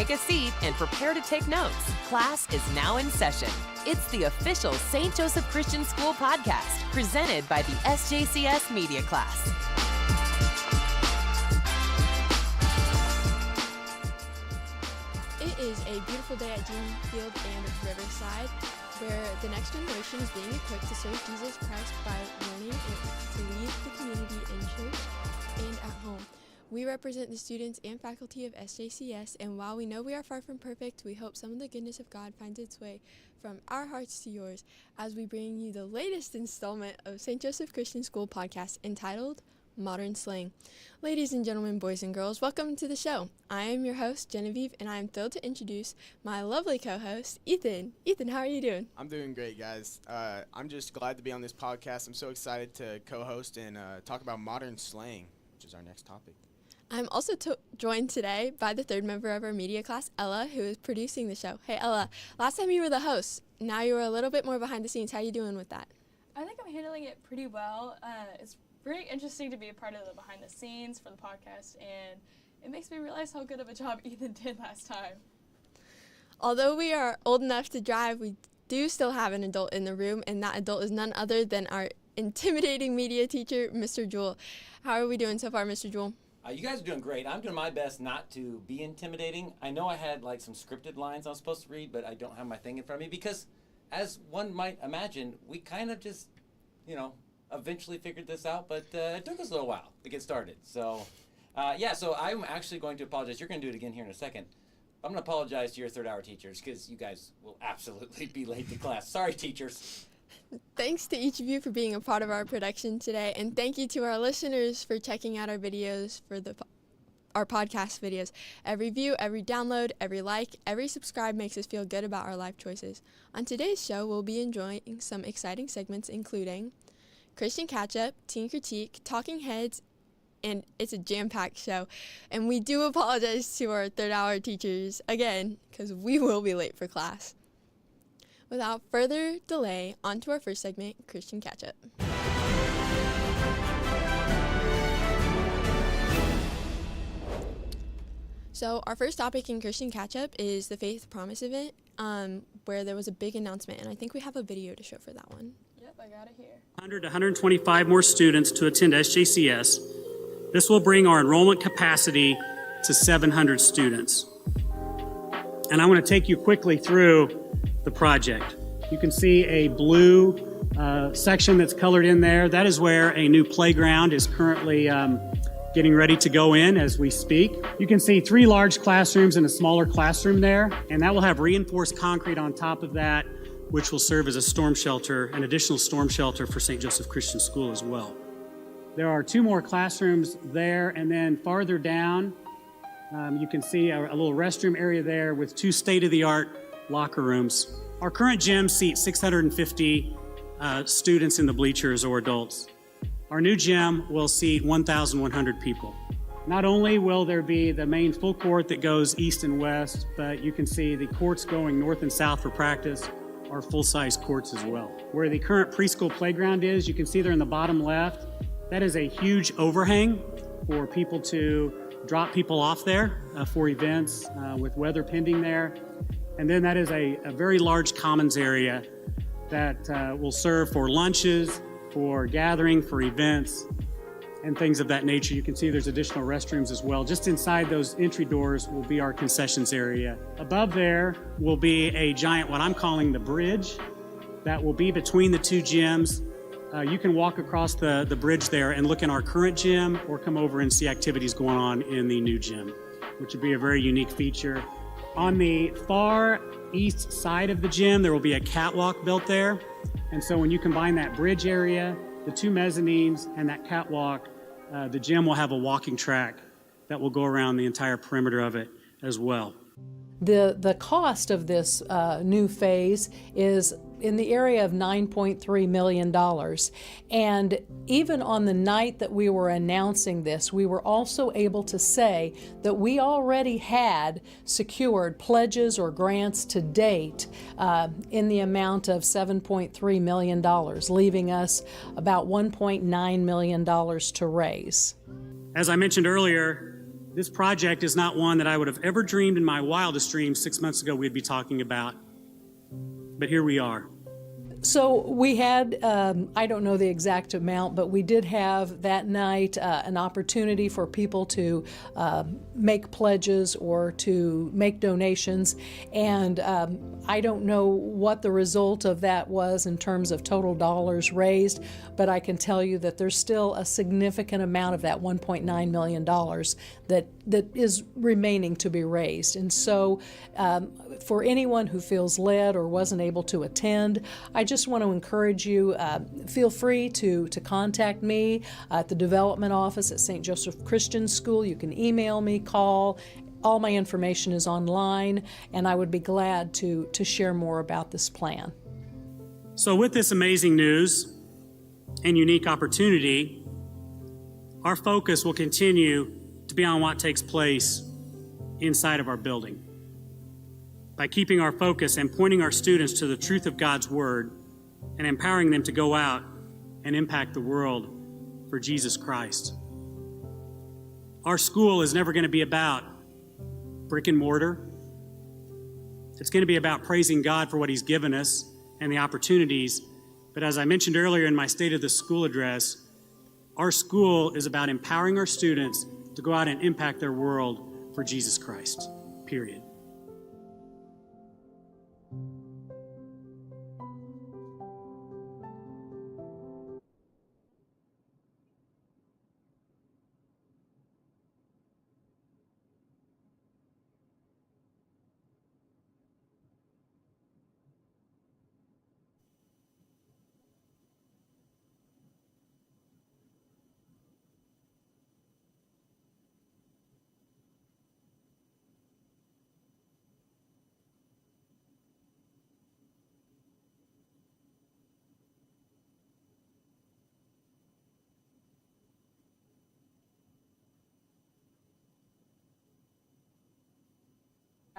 take a seat and prepare to take notes. Class is now in session. It's the official St. Joseph Christian School podcast, presented by the SJCS Media Class. It is a beautiful day at Dean Field and Riverside, where the next generation is being equipped to serve Jesus Christ by learning to lead the community in church and at home. We represent the students and faculty of SJCS, and while we know we are far from perfect, we hope some of the goodness of God finds its way from our hearts to yours as we bring you the latest installment of St. Joseph Christian School podcast entitled Modern Slang. Ladies and gentlemen, boys and girls, welcome to the show. I am your host, Genevieve, and I am thrilled to introduce my lovely co-host, Ethan. Ethan, how are you doing? I'm doing great, guys. I'm just glad to be on this podcast. I'm so excited to co-host and talk about modern slang, which is our next topic. I'm also joined today by the third member of our media class, Ella, who is producing the show. Hey, Ella, last time you were the host. Now you were a little bit more behind the scenes. How are you doing with that? I think I'm handling it pretty well. It's pretty interesting to be a part of the behind the scenes for the podcast, and it makes me realize how good of a job Ethan did last time. Although we are old enough to drive, we do still have an adult in the room, and that adult is none other than our intimidating media teacher, Mr. Jewell. How are we doing so far, Mr. Jewell? You guys are doing great. I'm doing my best not to be intimidating. I know I had some scripted lines I was supposed to read, but I don't have my thing in front of me because, as one might imagine, we kind of just, eventually figured this out, but it took us a little while to get started. So, so I'm actually going to apologize. You're going to do it again here in a second. I'm going to apologize to your third-hour teachers because you guys will absolutely be late to class. Sorry, teachers. Thanks to each of you for being a part of our production today, and thank you to our listeners for checking out our videos, for our podcast videos. Every view, every download, every like, every subscribe makes us feel good about our life choices. On today's show, we'll be enjoying some exciting segments, including Christian Catch-Up, Teen Critique, Talking Heads, and it's a jam-packed show. And we do apologize to our third-hour teachers again, because we will be late for class. Without further delay, on to our first segment, Christian Catch-Up. So our first topic in Christian Catch-Up is the Faith Promise event, where there was a big announcement, and I think we have a video to show for that one. Yep, I got it here. 100 to 125 more students to attend SJCS. This will bring our enrollment capacity to 700 students. And I want to take you quickly through the project. You can see a blue section that's colored in there. That is where a new playground is currently getting ready to go in as we speak. You can see 3 large classrooms and a smaller classroom there, and that will have reinforced concrete on top of that, which will serve as a storm shelter, an additional storm shelter for St. Joseph Christian School as well. There are 2 more classrooms there, and then farther down, you can see a little restroom area there with 2 state-of-the-art locker rooms. Our current gym seats 650 students in the bleachers or adults. Our new gym will seat 1,100 people. Not only will there be the main full court that goes east and west, but you can see the courts going north and south for practice are full-size courts as well. Where the current preschool playground is, you can see there in the bottom left, that is a huge overhang for people to drop people off there for events with weather pending there. And then that is a very large commons area that will serve for lunches, for gathering, for events, and things of that nature. You can see there's additional restrooms as well. Just inside those entry doors will be our concessions area. Above there will be a giant, what I'm calling the bridge, that will be between the 2 gyms. You can walk across the bridge there and look in our current gym or come over and see activities going on in the new gym, which would be a very unique feature. On the far east side of the gym, there will be a catwalk built there. And so when you combine that bridge area, the 2 mezzanines, and that catwalk, the gym will have a walking track that will go around the entire perimeter of it as well. The cost of this new phase is in the area of $9.3 million. And even on the night that we were announcing this, we were also able to say that we already had secured pledges or grants to date in the amount of $7.3 million, leaving us about $1.9 million to raise. As I mentioned earlier, This project is not one that I would have ever dreamed in my wildest dreams 6 months ago we'd be talking about. But here we are. So we had, I don't know the exact amount, but we did have that night an opportunity for people to make pledges or to make donations. And I don't know what the result of that was in terms of total dollars raised, but I can tell you that there's still a significant amount of that $1.9 million that is remaining to be raised. And so for anyone who feels led or wasn't able to attend, I just want to encourage you, feel free to contact me at the development office at St. Joseph Christian School. You can email me, call. All my information is online, and I would be glad to share more about this plan. So with this amazing news and unique opportunity, our focus will continue to be on what takes place inside of our building. By keeping our focus and pointing our students to the truth of God's Word and empowering them to go out and impact the world for Jesus Christ. Our school is never going to be about brick and mortar. It's going to be about praising God for what He's given us and the opportunities. But as I mentioned earlier in my State of the School address, our school is about empowering our students to go out and impact their world for Jesus Christ, period.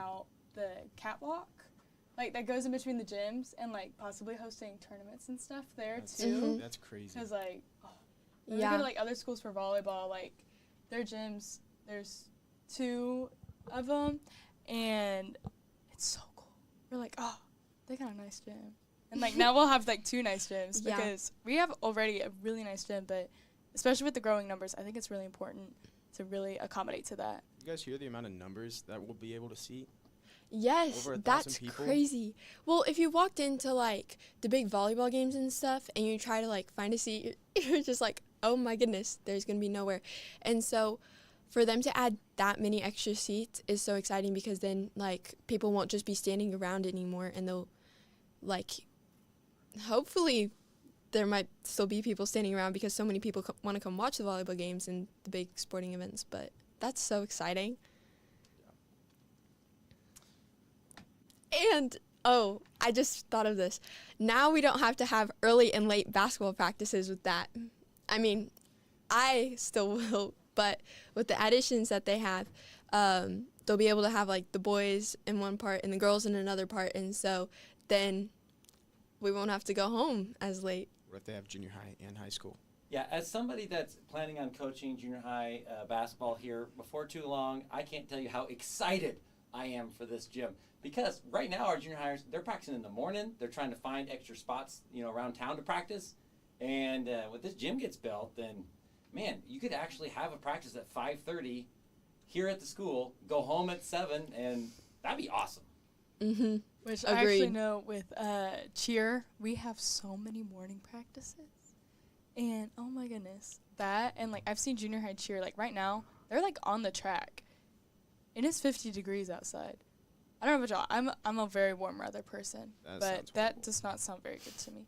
Out the catwalk, like that goes in between the gyms, and like possibly hosting tournaments and stuff there too. That's crazy. Because like, when we go to like other schools for volleyball, like their gyms, there's 2 of them, and it's so cool. We're like, oh, they got a nice gym, and like now we'll have like 2 nice gyms because we have already a really nice gym, but especially with the growing numbers, I think it's really important to really accommodate to that. You guys hear the amount of numbers that we'll be able to see? Yes, Over 1,000 that's people? crazy. Well, if you walked into like the big volleyball games and stuff and you try to like find a seat, you're just like, oh my goodness, there's going to be nowhere. And so for them to add that many extra seats is so exciting, because then like people won't just be standing around anymore, and they'll like, hopefully there might still be people standing around because so many people want to come watch the volleyball games and the big sporting events, but that's so exciting. And, oh, I just thought of this. Now we don't have to have early and late basketball practices with that. I mean, I still will, but with the additions that they have, they'll be able to have, like, the boys in one part and the girls in another part, and so then we won't have to go home as late. What if they have junior high and high school? Yeah, as somebody that's planning on coaching junior high basketball here before too long, I can't tell you how excited I am for this gym. Because right now our junior hires, they're practicing in the morning. They're trying to find extra spots, around town to practice. And when this gym gets built, then, man, you could actually have a practice at 5:30 here at the school, go home at 7, and that'd be awesome. Mm-hmm. Which I actually know with cheer, we have so many morning practices. And, oh my goodness, that, and, like, I've seen junior high cheer, like, right now, they're, like, on the track. It is 50 degrees outside. I don't know about y'all. I'm a very warm weather person, but that does not sound very good to me.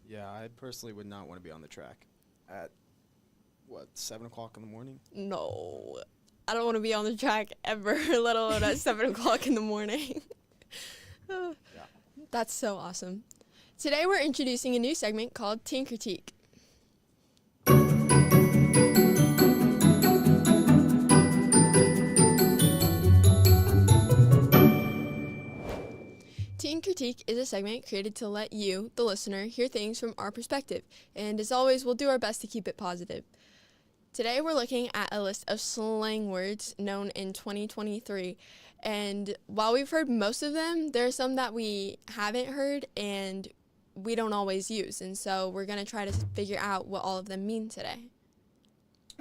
Yeah, I personally would not want to be on the track at, 7 o'clock in the morning? No, I don't want to be on the track ever, let alone at 7 o'clock in the morning. Yeah. That's so awesome. Today we're introducing a new segment called Teen Critique. Teen Critique is a segment created to let you, the listener, hear things from our perspective. And as always, we'll do our best to keep it positive. Today we're looking at a list of slang words known in 2023. And while we've heard most of them, there are some that we haven't heard and we don't always use. And so we're going to try to figure out what all of them mean today.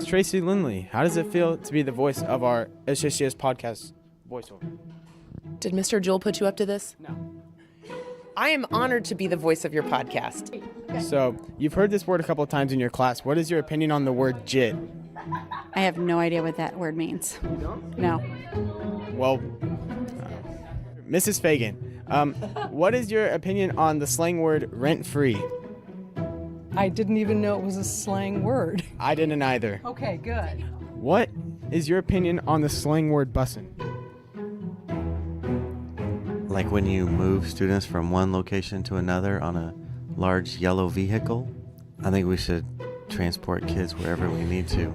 Tracy Lindley, how does it feel to be the voice of our SJCS podcast voiceover? Did Mr. Jewell put you up to this? No. I am honored to be the voice of your podcast. So, you've heard this word a couple of times in your class. What is your opinion on the word jit? I have no idea what that word means. You don't? No. Well, Mrs. Fagan, what is your opinion on the slang word rent-free? I didn't even know it was a slang word. I didn't either. Okay, good. What is your opinion on the slang word bussin'? Like when you move students from one location to another on a large yellow vehicle, I think we should transport kids wherever we need to,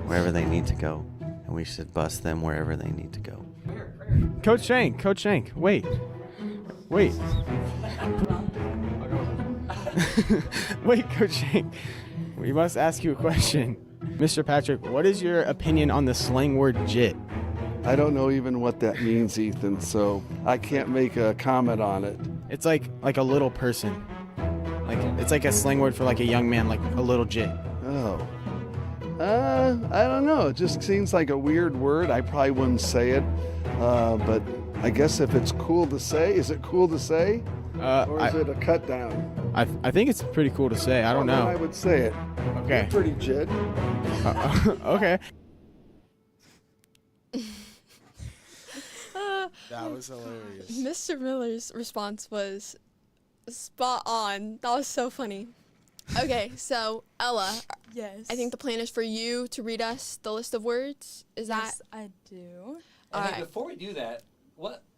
wherever they need to go, and we should bus them wherever they need to go. Coach Shank, wait. Wait, Coach Shank, we must ask you a question. Mr. Patrick, what is your opinion on the slang word jit? I don't know even what that means, Ethan, so I can't make a comment on it. It's like a little person. Like it's like a slang word for like a young man, like a little jit. Oh. I don't know. It just seems like a weird word. I probably wouldn't say it, but I guess if it's cool to say, is it cool to say? Or is it a cut down? I think it's pretty cool to say. I don't know. I would say it. Okay. You're pretty jit. Okay. That was hilarious. Mr. Miller's response was spot on. That was so funny. Okay, so Ella, Yes. I think the plan is for you to read us the list of words. Is yes, I do. And Alright. hey, before we do that,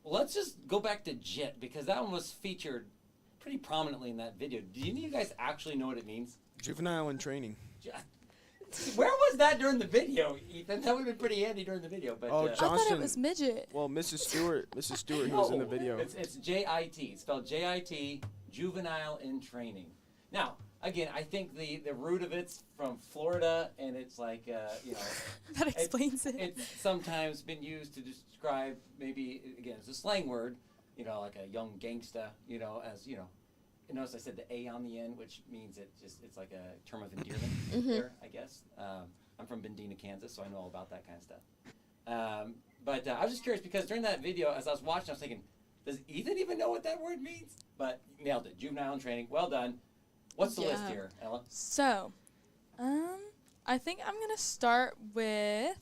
let's just go back to jit, because that one was featured pretty prominently in that video. Do you guys actually know what it means? Juvenile in training. Where was that during the video, Ethan? That would have been pretty handy during the video. But Oh, I thought Johnston. it was midget. Well, Mrs. Stewart, who was in the video. It's J-I-T. It's spelled J-I-T, juvenile in training. Now, again, I think the root of it's from Florida, and it's like, That explains it. It's sometimes been used to describe maybe, again, it's a slang word, like a young gangsta, as, you notice I said the A on the end, which means it's like a term of endearment there, I guess. I'm from Bendina, Kansas, so I know all about that kind of stuff. But I was just curious because during that video, as I was watching, I was thinking, does Ethan even know what that word means? But nailed it. Juvenile in training. Well done. What's the list here, Ella? So, I think I'm going to start with,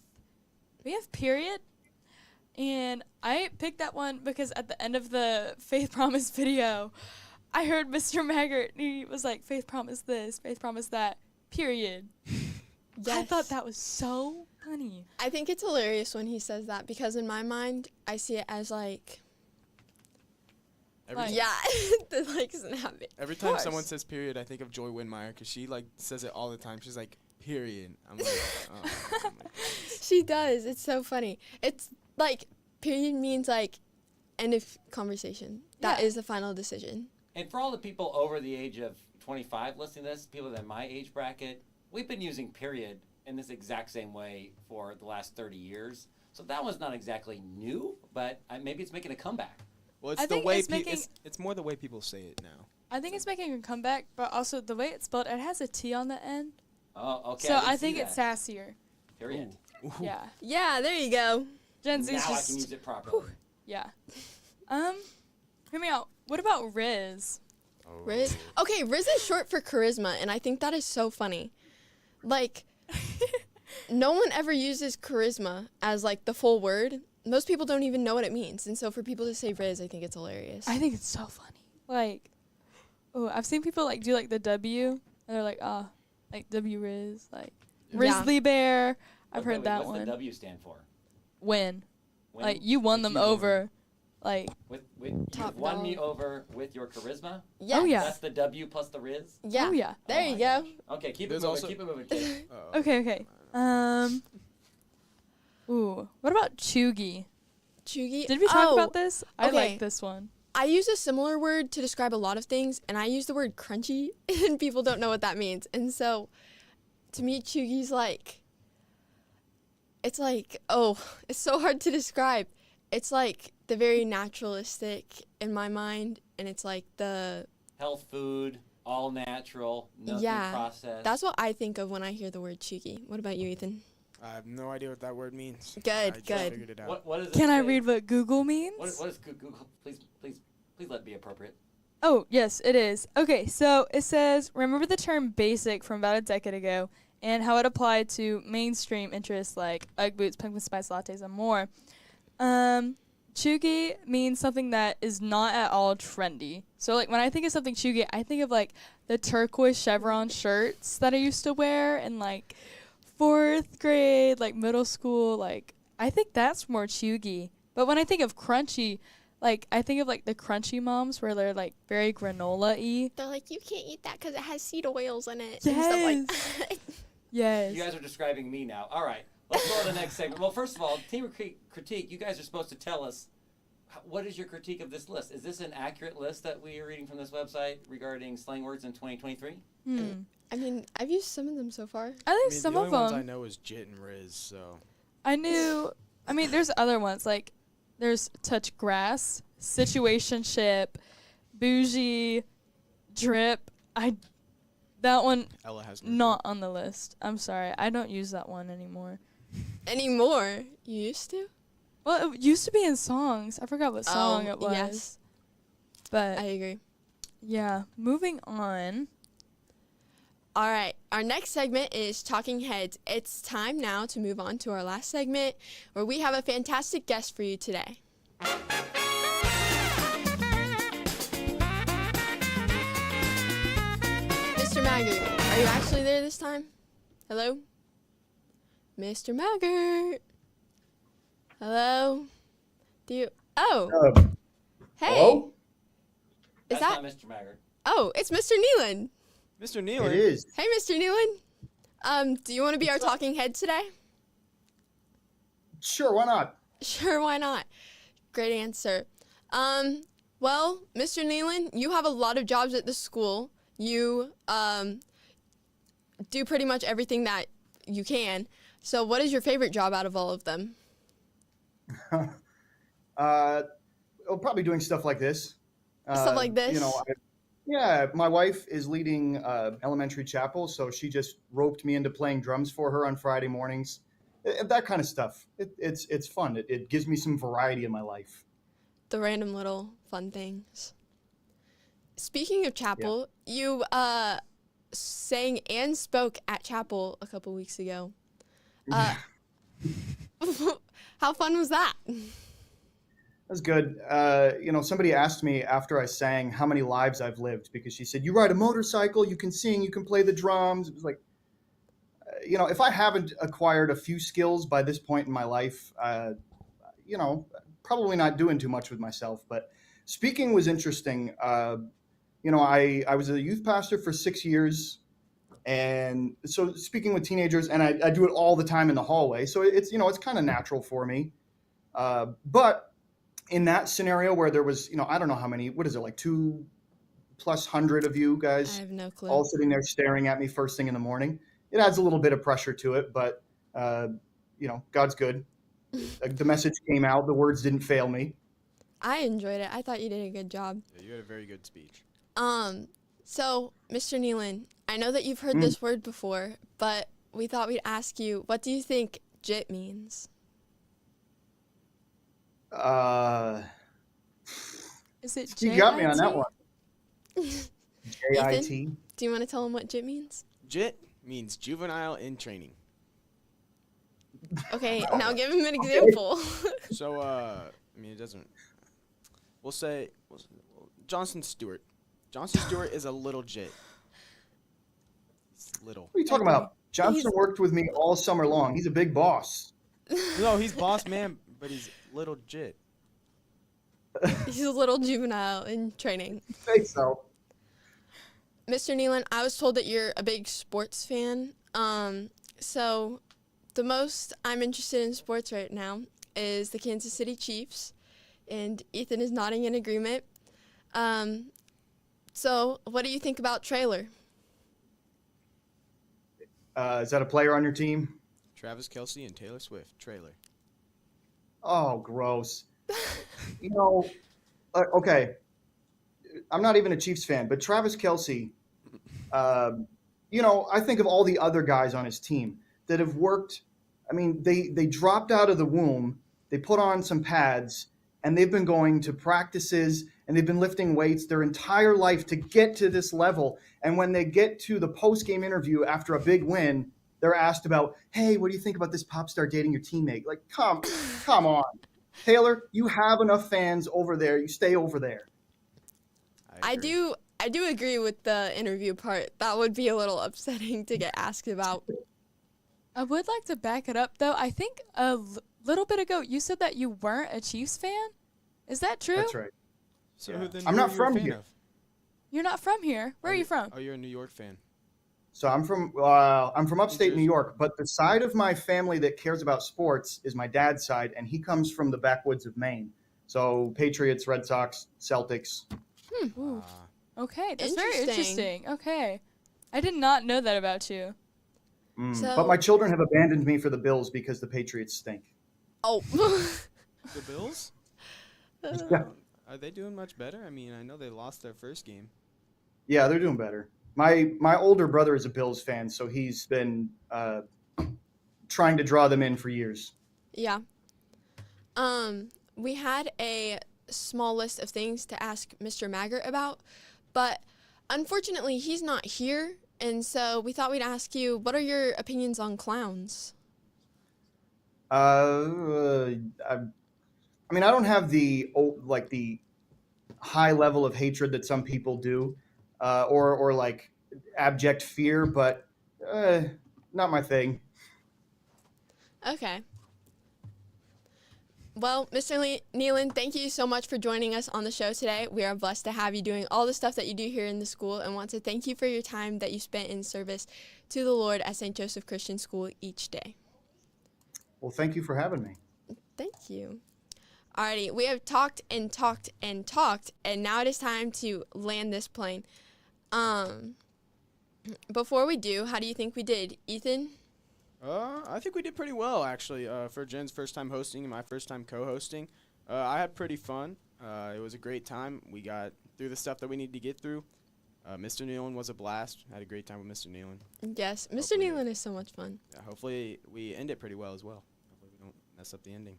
we have period. And I picked that one because at the end of the Faith Promise video, I heard Mr. Maggart, he was like, Faith promised this, Faith promised that, period. I thought that was so funny. I think it's hilarious when he says that because in my mind, I see it as like, snap it. Every time someone says period, I think of Joy Winmeyer because she says it all the time. She's like, period. I'm like, oh my goodness. She does. It's so funny. It's like, period means like, end of conversation. That is the final decision. And for all the people over the age of 25 listening to this, people in my age bracket, we've been using period in this exact same way for the last 30 years. So that one's not exactly new, but maybe it's making a comeback. Well, it's the way it's more the way people say it now. I think it's making a comeback, but also the way it's spelled, it has a T on the end. Oh, okay. So I think it's sassier. Period. Ooh. Yeah. Yeah, there you go. Gen Z's Now I just, can use it properly. yeah. Hear me out. What about Riz? Riz? Okay, Riz is short for charisma, and I think that is so funny. Like, no one ever uses charisma as, like, the full word. Most people don't even know what it means. And so for people to say Riz, I think it's hilarious. I think it's so funny. Like, I've seen people, like, do, like, the W, and they're like, like, W Riz, like, Risley Bear. I've heard that What's one. the W stand for? Win. Like, you won them over. Like, You've won me over with your charisma? Yes. Oh, yeah. That's the W plus the Riz? Yeah. Oh, yeah. There you go. Okay, keep There's it moving, also- keep it moving, kid. Okay. What about chuggy? Chuggy? Did we talk about this? I okay. like this one. I use a similar word to describe a lot of things, and I use the word crunchy, and people don't know what that means. And so, to me, chuggy's like it's like, it's so hard to describe. It's like the very naturalistic in my mind, and it's like the health food, all natural, nothing processed. That's what I think of when I hear the word cheeky. What about you, Ethan? I have no idea what that word means. Good. I just figured it out. What does it Can I say? read what Google means? What is Google? Please let it be appropriate. Oh, yes, it is. Okay, so it says, remember the term basic from about a decade ago and how it applied to mainstream interests like Ugg boots, pumpkin spice lattes, and more. Chuggy means something that is not at all trendy. So, like, when I think of something chuggy, I think of, like, the turquoise chevron shirts that I used to wear in, like, 4th grade, like, middle school. Like, I think that's more chuggy. But when I think of crunchy, like, I think of, like, the crunchy moms where they're, like, very granola-y. They're like, you can't eat that because it has seed oils in it. Yes. And stuff like that. Yes. You guys are describing me now. All right. Let's go to the next segment. Well, first of all, team critique, you guys are supposed to tell us, what is your critique of this list? Is this an accurate list that we are reading from this website regarding slang words in 2023? I mean, I've used some of them so far. I think some of them. The only ones I know is Jit and Riz, so. I mean, there's other ones, like, there's touch grass, situationship, bougie, drip. That one, Ella has not on the list. I'm sorry. I don't use that one anymore. Anymore? You used to? Well, it used to be in songs. I forgot what song it was. Yes. But I agree. Yeah, moving on. All right, our next segment is Talking Heads. It's time now to move on to our last segment where we have a fantastic guest for you today. Mr. Maggart, are you actually there this time? Hello? Mr. Maggart. Hello? Do you... Oh. Hey. Hello? Is That's that... not Mr. Maggart. Oh, it's Mr. Nealon. Mr. Nealon. It is. Hey, Mr. Nealon. Do you want to be our talking head today? Sure, why not? Sure, why not? Great answer. Well, Mr. Nealon, you have a lot of jobs at the school. You do pretty much everything that you can. So what is your favorite job out of all of them? Probably doing stuff like this. Stuff like this? You know, yeah, my wife is leading elementary chapel, so she just roped me into playing drums for her on Friday mornings. That kind of stuff. It's fun. It gives me some variety in my life. The random little fun things. Speaking of chapel, you sang and spoke at chapel a couple weeks ago. How fun was that? That's good. You know, somebody asked me after I sang how many lives I've lived, because she said, you ride a motorcycle, you can sing, you can play the drums. It was like, you know, if I haven't acquired a few skills by this point in my life, you know, probably not doing too much with myself. But speaking was interesting. You know, I was a youth pastor for 6 years. And so speaking with teenagers, and I do it all the time in the hallway. So it's, you know, it's kind of natural for me. But in that scenario where there was, you know, I don't know how many, what is it, like 200+ of you guys I have no clue. all sitting there staring at me first thing in the morning. It adds a little bit of pressure to it, but, you know, God's good. The message came out. The words didn't fail me. I enjoyed it. I thought you did a good job. Yeah, you had a very good speech. So, Mr. Nealon, I know that you've heard this word before, but we thought we'd ask you, what do you think JIT means? Is it You got me on that one. Ethan, JIT. do you want to tell them what JIT means? JIT means juvenile in training. Okay, now give him an example. So, I mean, it doesn't. We'll say Johnson Stewart. Johnson Stewart is a little JIT. He's little. What are you talking about? Johnson worked with me all summer long. He's a big boss. No, he's boss man, but he's little JIT. He's a little juvenile in training. I think so. Mr. Nealon, I was told that you're a big sports fan. So the most I'm interested in sports right now is the Kansas City Chiefs, and Ethan is nodding in agreement. So what do you think about Traylor? Is that a player on your team? Travis Kelce and Taylor Swift trailer. Oh, gross. Okay. I'm not even a Chiefs fan, but Travis Kelce, I think of all the other guys on his team that have worked. I mean, they dropped out of the womb, they put on some pads, and they've been going to practices and they've been lifting weights their entire life to get to this level. And when they get to the post-game interview after a big win, they're asked about, hey, what do you think about this pop star dating your teammate? Like, come on. Taylor, you have enough fans over there. You stay over there. I do agree with the interview part. That would be a little upsetting to get asked about. I would like to back it up, though. I think a little bit ago you said that you weren't a Chiefs fan. Is that true? That's right. So yeah. I'm not from here. You're not from here? Where are you from? Oh, you're a New York fan. So I'm from upstate New York, but the side of my family that cares about sports is my dad's side, and he comes from the backwoods of Maine. So Patriots, Red Sox, Celtics. Okay, that's very interesting. Okay. I did not know that about you. But my children have abandoned me for the Bills because the Patriots stink. Oh. The Bills? Yeah. Are they doing much better? I mean, I know they lost their first game. Yeah, they're doing better. My older brother is a Bills fan, so he's been trying to draw them in for years. Yeah. We had a small list of things to ask Mr. Maggart about, but unfortunately he's not here, and so we thought we'd ask you, what are your opinions on clowns? I mean, I don't have the high level of hatred that some people do, or like abject fear, but not my thing. Okay. Well, Mr. Nealon, thank you so much for joining us on the show today. We are blessed to have you doing all the stuff that you do here in the school, and want to thank you for your time that you spent in service to the Lord at St. Joseph Christian School each day. Well, thank you for having me. Thank you. Alrighty, we have talked and talked and talked, and now it is time to land this plane. Before we do, how do you think we did, Ethan? I think we did pretty well, actually, for Jen's first time hosting and my first time co-hosting. I had pretty fun. It was a great time. We got through the stuff that we needed to get through. Mr. Nealon was a blast. I had a great time with Mr. Nealon. Yes, Mr. Nealon is so much fun. Yeah, hopefully we end it pretty well as well. Hopefully we don't mess up the ending.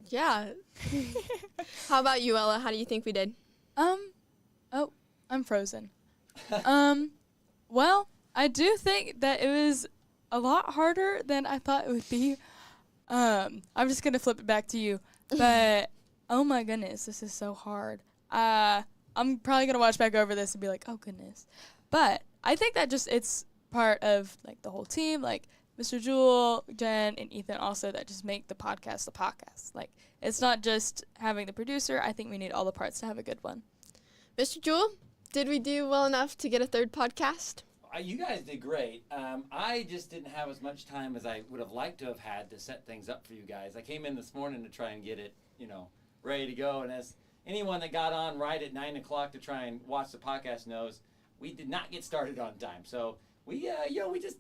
Yeah. How about you, Ella? How do you think we did? Oh, I'm frozen. Well, I do think that it was a lot harder than I thought it would be. I'm just going to flip it back to you. But, oh my goodness, this is so hard. I'm probably going to watch back over this and be like, oh goodness. But I think that it's part of like the whole team, like Mr. Jewel, Jen, and Ethan also, that just make the podcast. Like, it's not just having the producer. I think we need all the parts to have a good one. Mr. Jewel, did we do well enough to get a third podcast? You guys did great. I just didn't have as much time as I would have liked to have had to set things up for you guys. I came in this morning to try and get it, ready to go. And as anyone that got on right at 9 o'clock to try and watch the podcast knows, we did not get started on time. So we just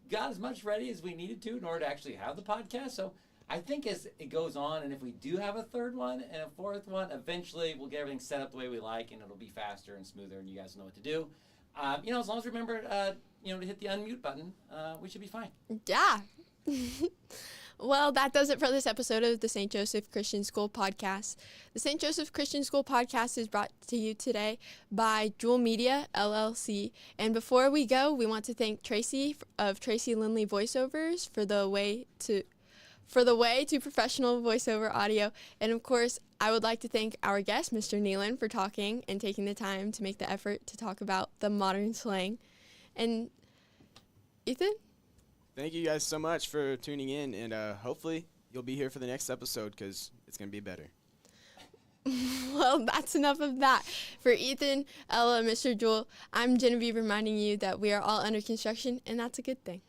got as much ready as we needed to in order to actually have the podcast. So I think as it goes on, and if we do have a third one and a fourth one, eventually we'll get everything set up the way we like, and it'll be faster and smoother, and you guys know what to do. As long as we remember, to hit the unmute button, we should be fine. Yeah. Well, that does it for this episode of the St. Joseph Christian School Podcast. The St. Joseph Christian School Podcast is brought to you today by Jewel Media, LLC. And before we go, we want to thank Tracy of Tracy Lindley Voiceovers for the way to professional voiceover audio. And of course, I would like to thank our guest, Mr. Nealon, for talking and taking the time to make the effort to talk about the modern slang. And Ethan? Thank you guys so much for tuning in, and hopefully you'll be here for the next episode because it's going to be better. Well, that's enough of that. For Ethan, Ella, Mr. Jewel, I'm Genevieve reminding you that we are all under construction, and that's a good thing.